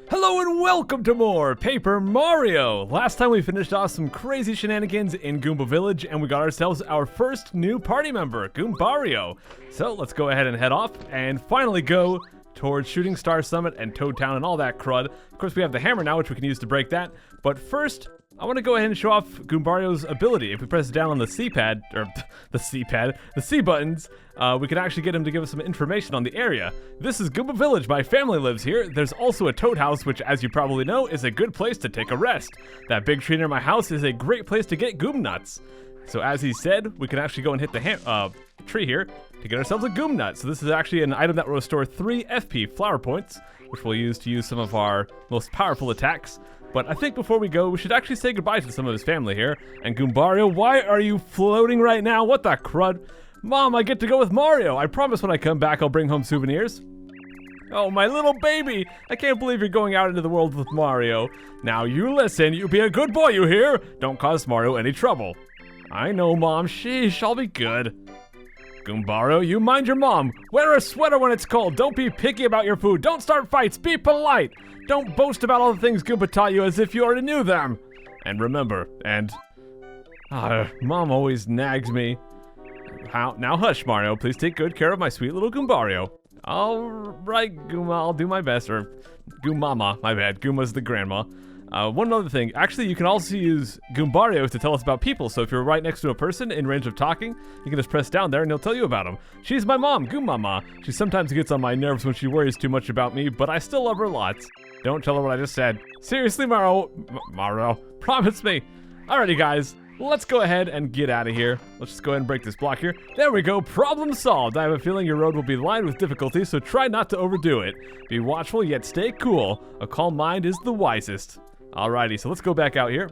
Hello and welcome to more Paper Mario! Last time we finished off some crazy shenanigans in Goomba Village and we got ourselves our first new party member, Goombario. So let's go ahead and head off and finally go towards Shooting Star Summit and Toad Town and all that crud. Of course we have the hammer now, which we can use to break that, but first I want to go ahead and show off Goombario's ability. If we press down on the C-pad, or the C buttons, we can actually get him to give us some information on the area. This is Goomba Village. My family lives here. There's also a Toad House, which, as you probably know, is a good place to take a rest. That big tree near my house is a great place to get Goom Nuts. So as he said, we can actually go and hit the tree here to get ourselves a Goom Nut. So this is actually an item that will restore 3 FP flower points, which we'll use to use some of our most powerful attacks. But I think before we go, we should actually say goodbye to some of his family here. And Goombario, why are you floating right now? What the crud? Mom, I get to go with Mario. I promise when I come back, I'll bring home souvenirs. Oh, my little baby. I can't believe you're going out into the world with Mario. Now you listen. You be a good boy, you hear? Don't cause Mario any trouble. I know, Mom. Sheesh, I'll be good. Goombario, you mind your mom. Wear a sweater when it's cold. Don't be picky about your food. Don't start fights. Be polite. Don't boast about all the things Goomba taught you as if you already knew them. And remember, Mom always nags me. Now hush, Mario. Please take good care of my sweet little Goombario. All right, Goomba, I'll do my best. Or Goommama, my bad. Goomba's the grandma. One other thing, actually you can also use Goombario to tell us about people, so if you're right next to a person in range of talking, you can just press down there and he'll tell you about them. She's my mom, Goommama. She sometimes gets on my nerves when she worries too much about me, but I still love her lots. Don't tell her what I just said. Seriously, Mario, promise me. Alrighty guys, let's go ahead and get out of here. Let's just go ahead and break this block here. There we go, problem solved. I have a feeling your road will be lined with difficulty, so try not to overdo it. Be watchful yet stay cool. A calm mind is the wisest. Alrighty, so let's go back out here.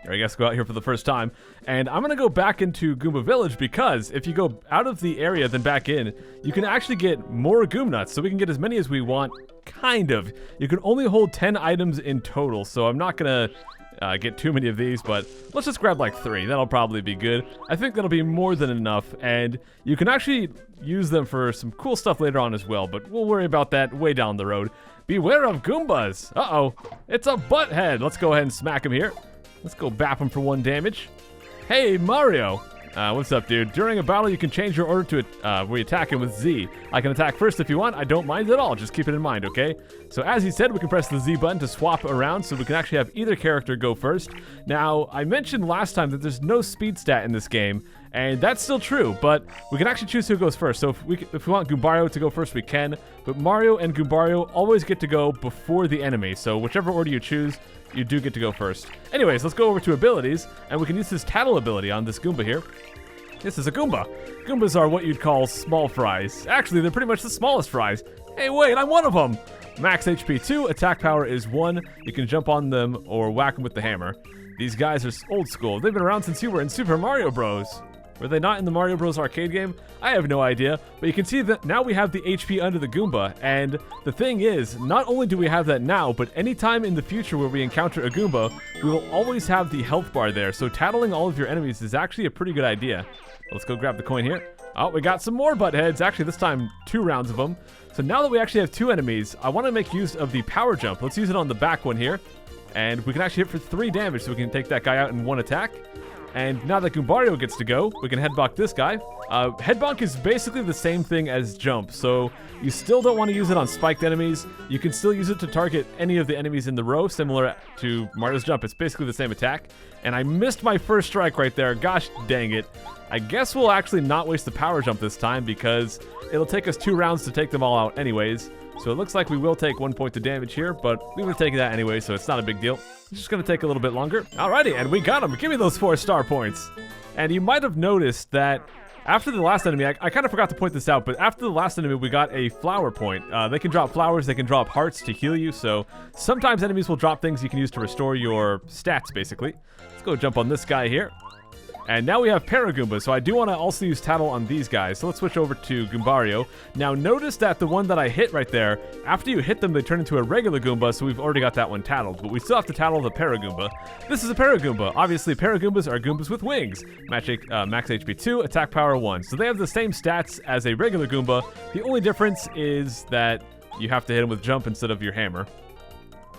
Or I guess go out here for the first time. And I'm going to go back into Goomba Village because if you go out of the area then back in, you can actually get more Goom Nuts. So we can get as many as we want, kind of. You can only hold 10 items in total, so I'm not going to get too many of these, but let's just grab like 3. That'll probably be good. I think that'll be more than enough, and you can actually use them for some cool stuff later on as well, but we'll worry about that way down the road. Beware of Goombas! Uh-oh, it's a butthead! Let's go ahead and smack him here. Let's go bap him for 1 damage. Hey, Mario! What's up, dude? During a battle, you can change your order to where you attack him with Z. I can attack first if you want. I don't mind at all. Just keep it in mind, okay? So as he said, we can press the Z button to swap around, so we can actually have either character go first. Now, I mentioned last time that there's no speed stat in this game, and that's still true, but we can actually choose who goes first. So if we want Goombario to go first, we can, but Mario and Goombario always get to go before the enemy, so whichever order you choose, you do get to go first. Anyways, let's go over to abilities, and we can use this tattle ability on this Goomba here. This is a Goomba. Goombas are what you'd call small fries. Actually, they're pretty much the smallest fries. Hey, wait, I'm one of them! Max HP 2, attack power is 1. You can jump on them or whack them with the hammer. These guys are old school. They've been around since you were in Super Mario Bros. Were they not in the Mario Bros arcade game? I have no idea, but you can see that now we have the HP under the Goomba, and the thing is, not only do we have that now, but anytime in the future where we encounter a Goomba, we will always have the health bar there, so tattling all of your enemies is actually a pretty good idea. Let's go grab the coin here. Oh, we got some more buttheads, actually this time 2 rounds of them. So now that we actually have 2 enemies, I want to make use of the power jump. Let's use it on the back one here, and we can actually hit for 3 damage, so we can take that guy out in 1 attack. And now that Goombario gets to go, we can headbonk this guy. Headbonk is basically the same thing as jump, so you still don't want to use it on spiked enemies. You can still use it to target any of the enemies in the row, similar to Mario's jump. It's basically the same attack. And I missed my first strike right there. Gosh dang it. I guess we'll actually not waste the power jump this time because it'll take us 2 rounds to take them all out anyways. So it looks like we will take 1 point of damage here, but we would have taken that anyway, so it's not a big deal. It's just going to take a little bit longer. Alrighty, and we got him. Give me those 4 star points. And you might have noticed that after the last enemy, I kind of forgot to point this out, but after the last enemy, we got a flower point. They can drop flowers, they can drop hearts to heal you, so sometimes enemies will drop things you can use to restore your stats, basically. Let's go jump on this guy here. And now we have Paragoomba, so I do want to also use Tattle on these guys. So let's switch over to Goombario. Now notice that the one that I hit right there, after you hit them, they turn into a regular Goomba, so we've already got that one tattled. But we still have to tattle the Paragoomba. This is a Paragoomba. Obviously, Paragoombas are Goombas with wings. Max HP 2, attack power 1. So they have the same stats as a regular Goomba. The only difference is that you have to hit them with jump instead of your hammer.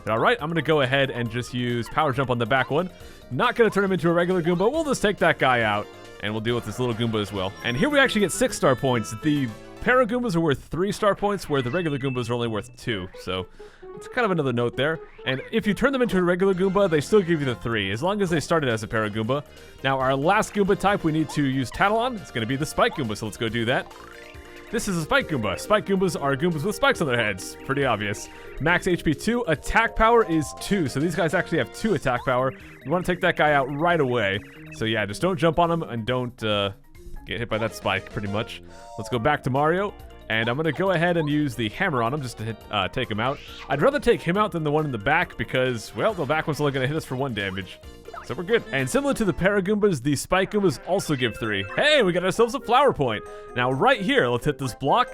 All right, I'm going to go ahead and just use Power Jump on the back one. Not going to turn him into a regular Goomba. We'll just take that guy out, and we'll deal with this little Goomba as well. And here we actually get 6 star points. The Para Goombas are worth 3 star points, where the regular Goombas are only worth 2. So it's kind of another note there. And if you turn them into a regular Goomba, they still give you the 3, as long as they started as a Para Goomba. Now, our last Goomba type we need to use Tattle on. It's going to be the Spike Goomba, so let's go do that. This is a Spike Goomba. Spike Goombas are Goombas with spikes on their heads. Pretty obvious. Max HP 2. Attack power is 2. So these guys actually have 2 attack power. You want to take that guy out right away. So yeah, just don't jump on him and don't get hit by that spike, pretty much. Let's go back to Mario. And I'm going to go ahead and use the hammer on him just to take him out. I'd rather take him out than the one in the back because, well, the back one's only going to hit us for 1 damage. So we're good. And similar to the Para Goombas, the Spike Goombas also give 3. Hey, we got ourselves a flower point. Now right here, let's hit this block,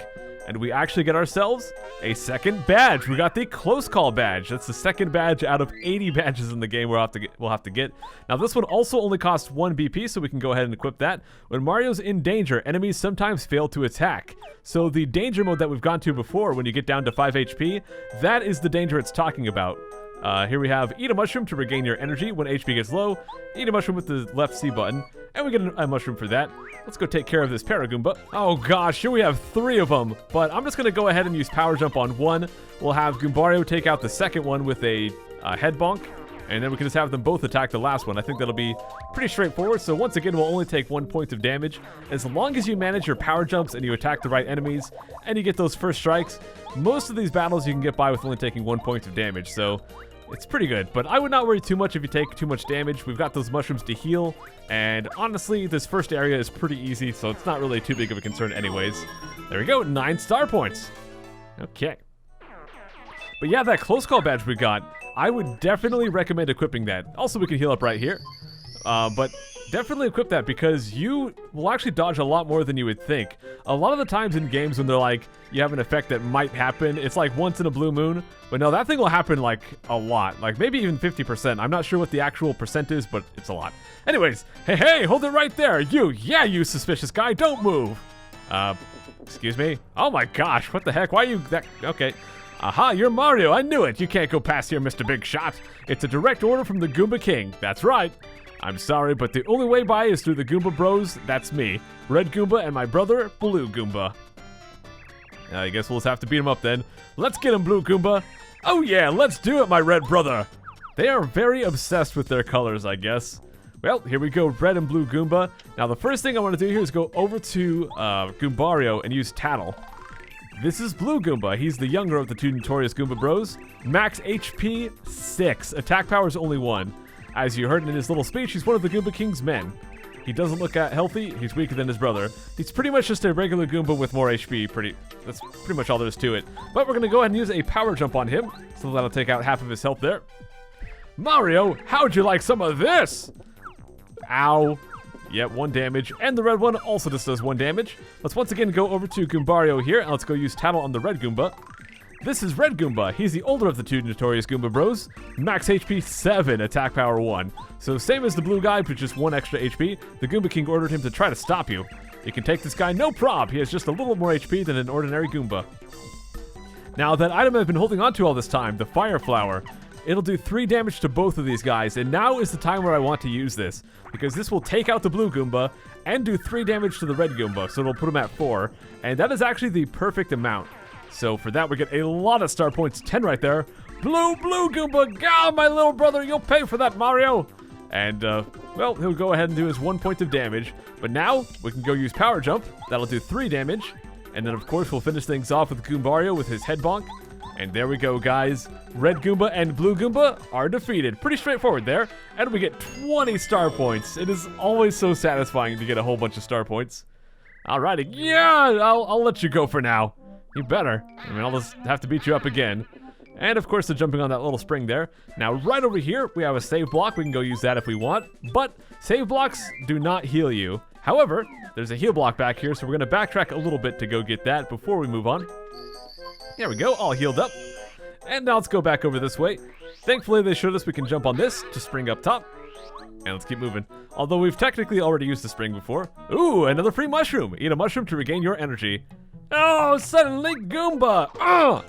and we actually get ourselves a second badge. We got the Close Call badge. That's the second badge out of 80 badges in the game we'll have to get. Now this one also only costs 1 BP, so we can go ahead and equip that. When Mario's in danger, enemies sometimes fail to attack. So the danger mode that we've gone to before, when you get down to 5 HP, that is the danger it's talking about. Here we have eat a mushroom to regain your energy when HP gets low. Eat a mushroom with the left C button, and we get a mushroom for that. Let's go take care of this Para Goomba. Oh gosh, here we have 3 of them, but I'm just going to go ahead and use Power Jump on one. We'll have Goombario take out the second one with a head bonk, and then we can just have them both attack the last one. I think that'll be pretty straightforward. So once again, we'll only take 1 point of damage. As long as you manage your power jumps and you attack the right enemies, and you get those first strikes, most of these battles you can get by with only taking 1 point of damage. So it's pretty good, but I would not worry too much if you take too much damage. We've got those mushrooms to heal, and honestly, this first area is pretty easy, so it's not really too big of a concern anyways. There we go, 9 star points. Okay. But yeah, that Close Call badge we got, I would definitely recommend equipping that. Also, we can heal up right here. But definitely equip that because you will actually dodge a lot more than you would think. A lot of the times in games when they're like, you have an effect that might happen, it's like once in a blue moon. But no, that thing will happen like a lot, like maybe even 50%. I'm not sure what the actual percent is, but it's a lot. Anyways, hey, hold it right there. You suspicious guy, don't move. Excuse me? Oh my gosh, what the heck? Why are you that? Okay. Aha, you're Mario. I knew it. You can't go past here, Mr. Big Shot. It's a direct order from the Goomba King. That's right. I'm sorry, but the only way by is through the Goomba Bros. That's me, Red Goomba, and my brother, Blue Goomba. I guess we'll just have to beat him up then. Let's get him, Blue Goomba. Oh yeah, let's do it, my red brother. They are very obsessed with their colors, I guess. Well, here we go, Red and Blue Goomba. Now, the first thing I want to do here is go over to Goombario and use Tattle. This is Blue Goomba. He's the younger of the 2 notorious Goomba Bros. Max HP 6. Attack power is only 1. As you heard in his little speech, he's one of the Goomba King's men. He doesn't look healthy. He's weaker than his brother. He's pretty much just a regular Goomba with more HP. That's pretty much all there is to it. But we're going to go ahead and use a power jump on him, so that'll take out half of his health there. Mario, how'd you like some of this? Ow. Yep, 1 damage. And the red one also just does 1 damage. Let's once again go over to Goombario here, and let's go use Tattle on the red Goomba. This is Red Goomba. He's the older of the 2 notorious Goomba Bros. Max HP 7, attack power 1. So same as the blue guy, but just 1 extra HP. The Goomba King ordered him to try to stop you. You can take this guy, no prob. He has just a little more HP than an ordinary Goomba. Now, that item I've been holding on to all this time, the Fire Flower, it'll do 3 damage to both of these guys, and now is the time where I want to use this, because this will take out the blue Goomba and do 3 damage to the red Goomba, so it'll put him at 4, and that is actually the perfect amount. So for that, we get a lot of star points, 10 right there. Blue Goomba, God, my little brother, you'll pay for that, Mario. And, well, he'll go ahead and do his 1 point of damage. But now, we can go use Power Jump. That'll do 3 damage. And then, of course, we'll finish things off with Goombario with his head bonk. And there we go, guys. Red Goomba and Blue Goomba are defeated. Pretty straightforward there. And we get 20 star points. It is always so satisfying to get a whole bunch of star points. Alrighty, yeah, I'll let you go for now. You better. I mean, I'll just have to beat you up again. And of course, they're jumping on that little spring there. Now, right over here, we have a save block. We can go use that if we want. But save blocks do not heal you. However, there's a heal block back here, so we're going to backtrack a little bit to go get that before we move on. There we go, all healed up. And now let's go back over this way. Thankfully, they showed us we can jump on this to spring up top. And let's keep moving. Although we've technically already used the spring before. Ooh, another free mushroom. Eat a mushroom to regain your energy. Oh, suddenly Goomba!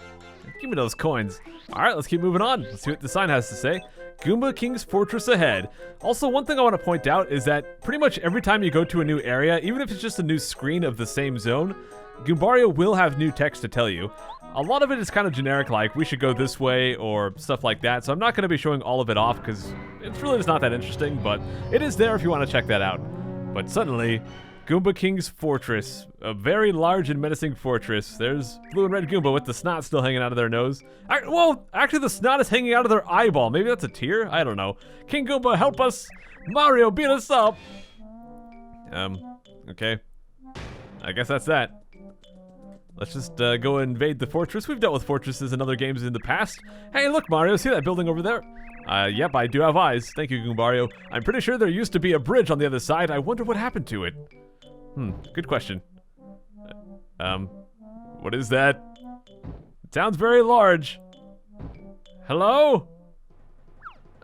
Give me those coins. All right, let's keep moving on. Let's see what the sign has to say. Goomba King's Fortress ahead. Also, one thing I want to point out is that pretty much every time you go to a new area, even if it's just a new screen of the same zone, Goombario will have new text to tell you. A lot of it is kind of generic, like we should go this way or stuff like that, so I'm not going to be showing all of it off because it's really just not that interesting, but it is there if you want to check that out. But suddenly, Goomba King's Fortress, a very large and menacing fortress. There's blue and red Goomba with the snot still hanging out of their nose. Well, actually the snot is hanging out of their eyeball. Maybe that's a tear? I don't know. King Goomba, help us! Mario, beat us up! Okay. I guess that's that. Let's just go invade the fortress. We've dealt with fortresses in other games in the past. Hey, look, Mario, see that building over there? Yep, I do have eyes. Thank you, Goombario. I'm pretty sure there used to be a bridge on the other side. I wonder what happened to it. Good question. What is that? It sounds very large. Hello?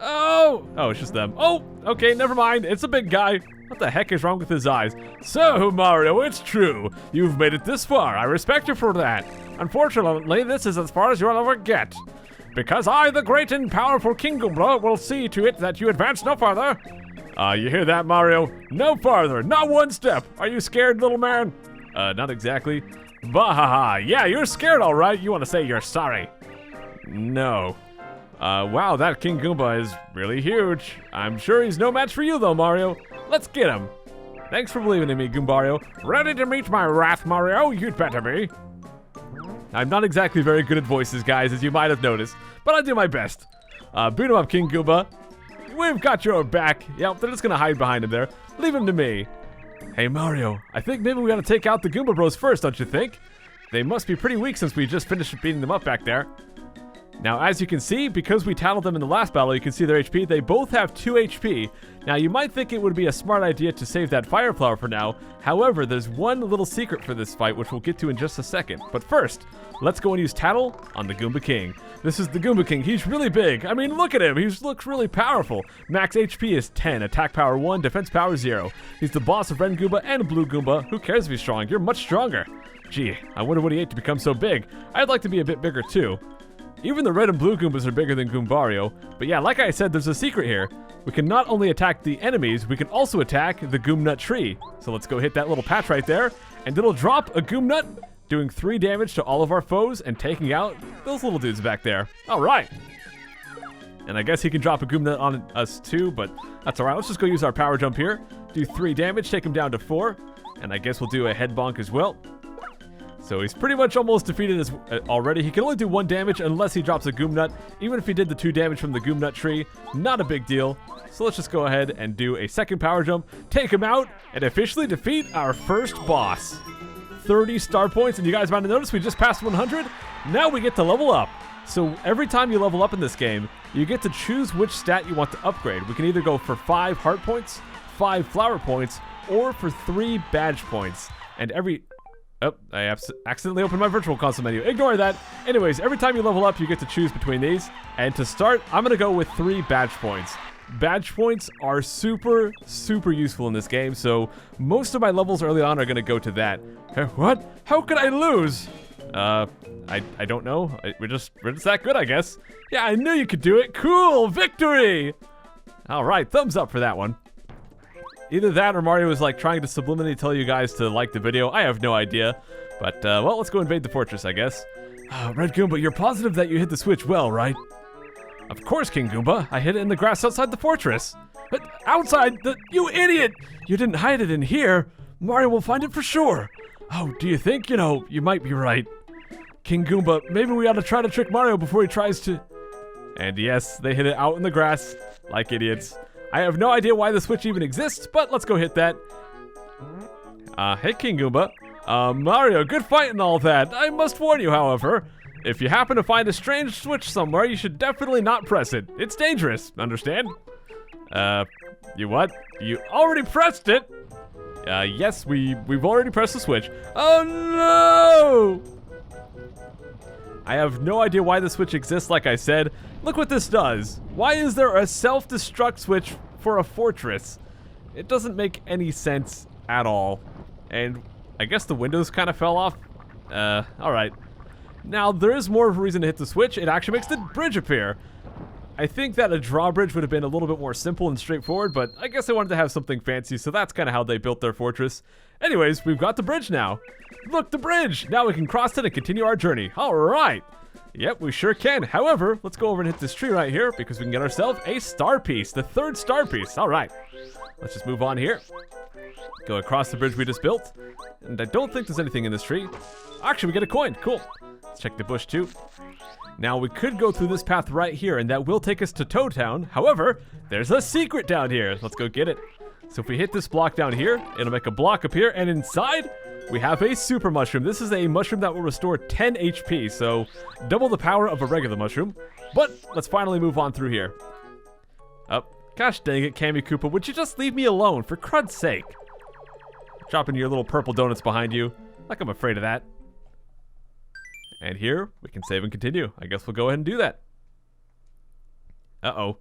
Oh, it's just them. Oh, okay, never mind. It's a big guy. What the heck is wrong with his eyes? So, Mario, it's true. You've made it this far. I respect you for that. Unfortunately, this is as far as you'll ever get. Because I, the great and powerful King Goomba, will see to it that you advance no farther. You hear that, Mario? No farther, not one step. Are you scared, little man? Not exactly. Bahaha, yeah, you're scared, all right. You want to say you're sorry? No. Wow, that King Goomba is really huge. I'm sure he's no match for you, though, Mario. Let's get him. Thanks for believing in me, Goombario. Ready to meet my wrath, Mario? You'd better be. I'm not exactly very good at voices, guys, as you might have noticed, but I do my best. Beat him up, King Goomba. We've got your back. Yep, they're just gonna hide behind him there. Leave him to me. Hey, Mario, I think maybe we ought to take out the Goomba Bros first, don't you think? They must be pretty weak since we just finished beating them up back there. Now, as you can see, because we tattled them in the last battle, you can see their HP. They both have 2 HP. Now, you might think it would be a smart idea to save that fire flower for now. However, there's one little secret for this fight, which we'll get to in just a second. But first, let's go and use Tattle on the Goomba King. This is the Goomba King. He's really big. I mean, look at him. He looks really powerful. Max HP is 10, attack power 1, defense power 0. He's the boss of Red Goomba and Blue Goomba. Who cares if he's strong? You're much stronger. Gee, I wonder what he ate to become so big. I'd like to be a bit bigger too. Even the red and blue Goombas are bigger than Goombario. But yeah, like I said, there's a secret here. We can not only attack the enemies, we can also attack the Goomnut tree. So let's go hit that little patch right there, and it'll drop a Goomnut, doing 3 damage to all of our foes and taking out those little dudes back there. All right. And I guess he can drop a Goomnut on us too, but that's all right. Let's just go use our power jump here. Do 3 damage, take him down to 4. And I guess we'll do a head bonk as well. So he's pretty much almost defeated already. He can only do 1 damage unless he drops a Goomnut. Even if he did the 2 damage from the Goomnut tree, not a big deal. So let's just go ahead and do a second power jump, take him out, and officially defeat our first boss. 30 star points, and you guys might have noticed we just passed 100. Now we get to level up. So every time you level up in this game, you get to choose which stat you want to upgrade. We can either go for 5 heart points, 5 flower points, or for 3 badge points. And Oh, I accidentally opened my virtual console menu. Ignore that. Anyways, every time you level up, you get to choose between these. And to start, I'm going to go with 3 badge points. Badge points are super, super useful in this game, so most of my levels early on are going to go to that. What? How could I lose? I don't know. We're just that good, I guess. Yeah, I knew you could do it. Cool! Victory! Alright, thumbs up for that one. Either that or Mario was like trying to subliminally tell you guys to like the video. I have no idea. But, well, let's go invade the fortress, I guess. Red Goomba, you're positive that you hit the switch well, right? Of course, King Goomba. I hid it in the grass outside the fortress. But outside? You idiot! You didn't hide it in here. Mario will find it for sure. Oh, do you think? You know, you might be right. King Goomba, maybe we ought to try to trick Mario before he tries to... And yes, they hid it out in the grass, like idiots. I have no idea why the switch even exists, but let's go hit that. Hey, King Goomba. Mario, good fight and all that. I must warn you, however, if you happen to find a strange switch somewhere, you should definitely not press it. It's dangerous, understand? You what? You already pressed it? Yes, we've already pressed the switch. Oh no! I have no idea why the switch exists, like I said. Look what this does. Why is there a self-destruct switch for a fortress? It doesn't make any sense at all. And I guess the windows kind of fell off. Alright. Now, there is more of a reason to hit the switch. It actually makes the bridge appear. I think that a drawbridge would have been a little bit more simple and straightforward, but I guess they wanted to have something fancy, so that's kind of how they built their fortress. Anyways, we've got the bridge now. Look, the bridge! Now we can cross it and continue our journey. Alright! Yep, we sure can. However, let's go over and hit this tree right here because we can get ourselves a star piece, the 3rd star piece. Alright, let's just move on here. Go across the bridge we just built. And I don't think there's anything in this tree. Actually, we get a coin. Cool. Let's check the bush too. Now, we could go through this path right here, and that will take us to Toad Town. However, there's a secret down here. Let's go get it. So if we hit this block down here, it'll make a block appear, and inside, we have a super mushroom. This is a mushroom that will restore 10 HP, so double the power of a regular mushroom. But let's finally move on through here. Oh, gosh dang it, CamyKoopa, would you just leave me alone, for crud's sake? Dropping your little purple donuts behind you. Like I'm afraid of that. And here, we can save and continue. I guess we'll go ahead and do that. Uh-oh.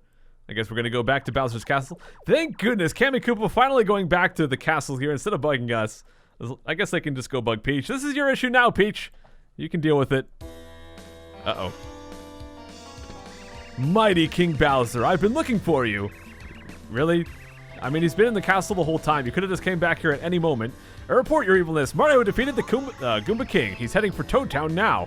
I guess we're going to go back to Bowser's Castle. Thank goodness, CamyKoopa finally going back to the castle here instead of bugging us. I guess I can just go bug Peach. This is your issue now, Peach. You can deal with it. Uh-oh. Mighty King Bowser, I've been looking for you. Really? I mean, he's been in the castle the whole time. You could have just came back here at any moment. Report your evilness. Mario defeated the Goomba King. He's heading for Toad Town now.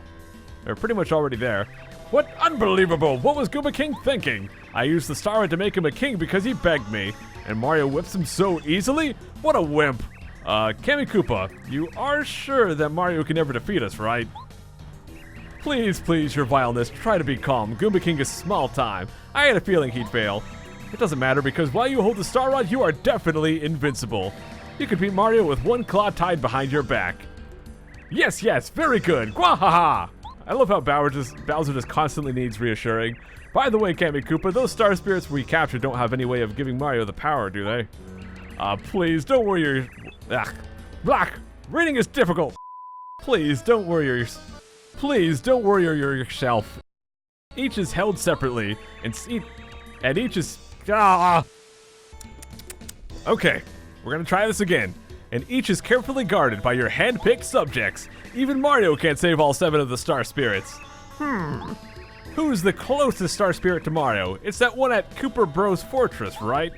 They're pretty much already there. What unbelievable! What was Goomba King thinking? I used the star to make him a king because he begged me. And Mario whips him so easily? What a wimp. CamyKoopa, you are sure that Mario can never defeat us, right? Please, please, your vileness, try to be calm. Goomba King is small time. I had a feeling he'd fail. It doesn't matter because while you hold the Star Rod, you are definitely invincible. You could beat Mario with one claw tied behind your back. Yes, yes, very good. Gwahaha! I love how Bowser just constantly needs reassuring. By the way, CamyKoopa, those star spirits we captured don't have any way of giving Mario the power, do they? Please don't worry Black! Reading is difficult! Please don't worry yourself. Each is held separately, and each is... Okay, we're gonna try this again. And each is carefully guarded by your hand-picked subjects. Even Mario can't save all 7 of the star spirits. Who's the closest star spirit to Mario? It's that one at Koopa Bros Fortress, right?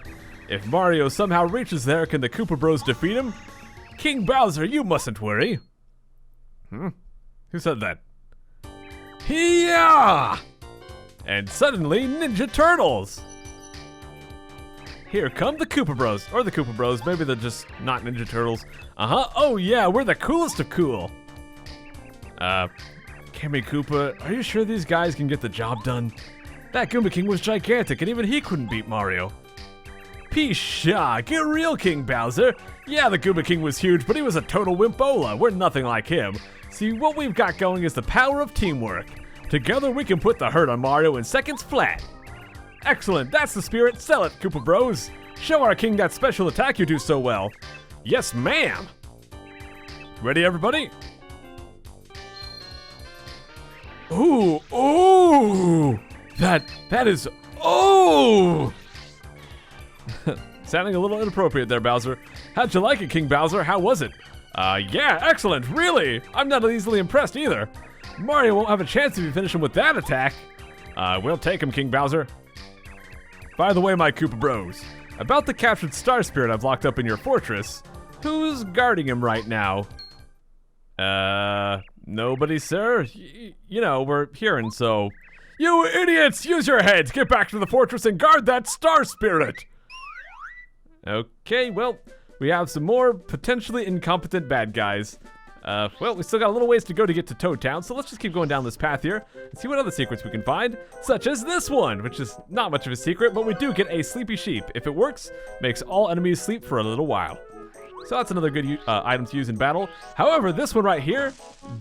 If Mario somehow reaches there, can the Koopa Bros defeat him? King Bowser, you mustn't worry. Who said that? Hiya! And suddenly, Ninja Turtles! Here come the Koopa Bros. Or the Koopa Bros. Maybe they're just not Ninja Turtles. Oh yeah, we're the coolest of cool. CamyKoopa, are you sure these guys can get the job done? That Goomba King was gigantic and even he couldn't beat Mario. Pshaw, get real, King Bowser. Yeah, the Goomba King was huge, but he was a total wimpola. We're nothing like him. See, what we've got going is the power of teamwork. Together we can put the hurt on Mario in seconds flat. Excellent, that's the spirit. Sell it, Koopa Bros. Show our king that special attack you do so well. Yes, ma'am. Ready, everybody? Ooh, ooh. That is, ooh. Sounding a little inappropriate there, Bowser. How'd you like it, King Bowser? How was it? Yeah, excellent, really. I'm not easily impressed either. Mario won't have a chance if you finish him with that attack. We'll take him, King Bowser. By the way, my Koopa Bros, about the captured star spirit I've locked up in your fortress, who's guarding him right now? Nobody, sir. You know, we're hearing, so... You idiots! Use your heads! Get back to the fortress and guard that star spirit! Okay, well, we have some more potentially incompetent bad guys. Well, we still got a little ways to go to get to Toad Town, so let's just keep going down this path here and see what other secrets we can find, such as this one, which is not much of a secret, but we do get a sleepy sheep. If it works, makes all enemies sleep for a little while. So that's another good item to use in battle. However, this one right here,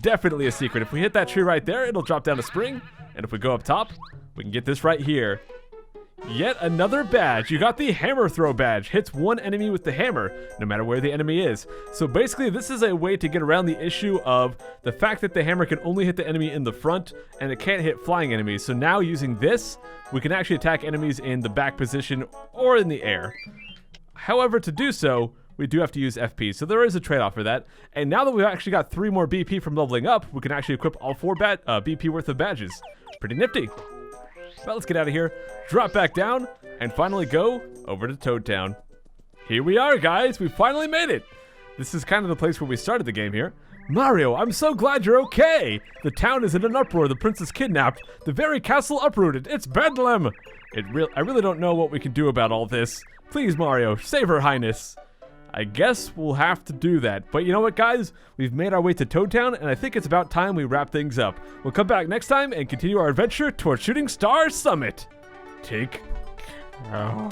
definitely a secret. If we hit that tree right there, it'll drop down a spring, and if we go up top, we can get this right here. Yet another badge. You got the hammer throw badge. Hits one enemy with the hammer, no matter where the enemy is. So basically, this is a way to get around the issue of the fact that the hammer can only hit the enemy in the front, and it can't hit flying enemies. So now using this, we can actually attack enemies in the back position or in the air. However, to do so, we do have to use FP. So there is a trade-off for that. And now that we've actually got 3 more BP from leveling up, we can actually equip all 4 BP worth of badges. Pretty nifty. But let's get out of here, drop back down, and finally go over to Toad Town. Here we are, guys. We finally made it. This is kind of the place where we started the game here. Mario, I'm so glad you're okay. The town is in an uproar. The prince is kidnapped. The very castle uprooted. It's bedlam. I really don't know what we can do about all this. Please, Mario, save her highness. I guess we'll have to do that. But you know what, guys? We've made our way to Toad Town, and I think it's about time we wrap things up. We'll come back next time and continue our adventure towards Shooting Star Summit. Take care.